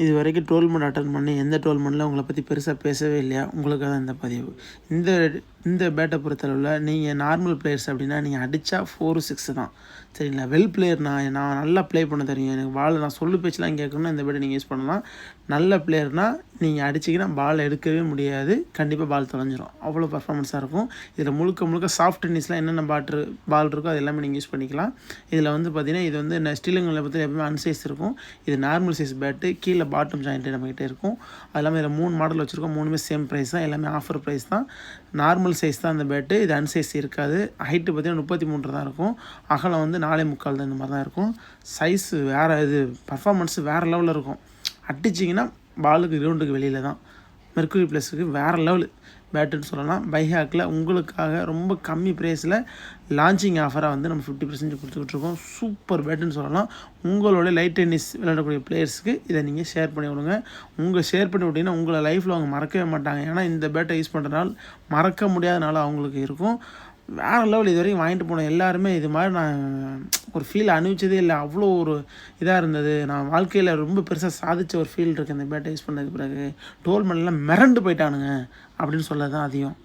இது வரைக்கும் tournament attend பண்ணி எந்த டோர்னமெண்ட்டில் உங்களை பற்றி பெருசாக பேசவே இல்லையா? உங்களுக்காக தான் இந்த பதிவு. இந்த இந்த பேட்டை பொறுத்தளவில் நீங்கள் நார்மல் பிளேயர்ஸ் அப்படின்னா நீங்கள் அடித்தா 4-6 தான். சரிங்களா? வெல் பிளேயர் நான் நல்லா ப்ளே பண்ண தெரியும், எனக்கு பால் நான் சொல்லு பேச்செலாம் கேட்கணுன்னா இந்த பேட்டை நீங்கள் யூஸ் பண்ணலாம். நல்ல பிளேயர்னால் நீங்கள் அடிச்சிங்கன்னா பால் எடுக்கவே முடியாது, கண்டிப்பாக பால் தொலைஞ்சிரும். அவ்வளோ பர்ஃபார்மன்ஸாக இருக்கும். இதில் முழுக்க சாஃப்ட் டென்னிஸ்லாம் என்னென்ன பால் இருக்கோ அது எல்லாமே நீங்கள் யூஸ் பண்ணிக்கலாம். இதில் வந்து பார்த்திங்கன்னா இது வந்து ஸ்டீலிங்களை பற்றி எப்பவுமே அன்சைஸ் இருக்கும். இது நார்மல் சைஸ் பேட்டு, கீழே பாட்டம் ஜாயிண்ட்டு நம்மகிட்ட இருக்கும். அது எல்லாமே இதில் 3 மாடல் வச்சுருக்கோம். 3மே சேம் ப்ரைஸ் தான், எல்லாமே ஆஃபர் ப்ரைஸ் தான். நார்மல் சைஸ் தான் அந்த பேட்டு, இது அன்சைஸ் இருக்காது. ஹைட்டு பார்த்திங்கன்னா 33 தான் இருக்கும், அகலம் வந்து 4.75 தான், இந்த மாதிரி தான் இருக்கும். சைஸு வேறு, இது பர்ஃபார்மன்ஸு வேறு லெவலில் இருக்கும். அடிச்சிங்கன்னா பாலுக்கு கிரவுண்டுக்கு வெளியில் தான். மெர்க்குரி ப்ளஸுக்கு வேறு லெவலு பேட்டுன்னு சொல்லலாம். பைஹாக்கில் உங்களுக்காக ரொம்ப கம்மி ப்ரைஸில் லான்ச்சிங் ஆஃபராக வந்து நம்ம 50% கொடுத்துக்கிட்ருக்கோம். சூப்பர் பேட்டுன்னு சொல்லலாம். உங்களோட லைட் டென்னிஸ் விளையாடக்கூடிய பிளேயர்ஸுக்கு இதை நீங்கள் ஷேர் பண்ணி விடுங்க. ஷேர் பண்ணி விட்டிங்கன்னா உங்களை லைஃப்பில் அவங்க மறக்கவே மாட்டாங்க. ஏன்னா இந்த பேட்டை யூஸ் பண்ணுறதுனால மறக்க முடியாத நாள் அவங்களுக்கு இருக்கும். வேறு லெவல். இது வரைக்கும் வாங்கிட்டு போன எல்லாருமே இது மாதிரி நான் ஒரு ஃபீல் அனுபவிச்சதே இல்லை. அவ்வளோ ஒரு இதாக இருந்தது. நான் வாழ்க்கையில் ரொம்ப பெருசாக சாதித்த ஒரு ஃபீல் இருக்குது இந்த பேட்டை யூஸ் பண்ணதுக்கு பிறகு. டோர்னமெண்ட்லாம் மிரண்டு போயிட்டானுங்க அப்படின்னு சொல்ல தான் அதிகம்.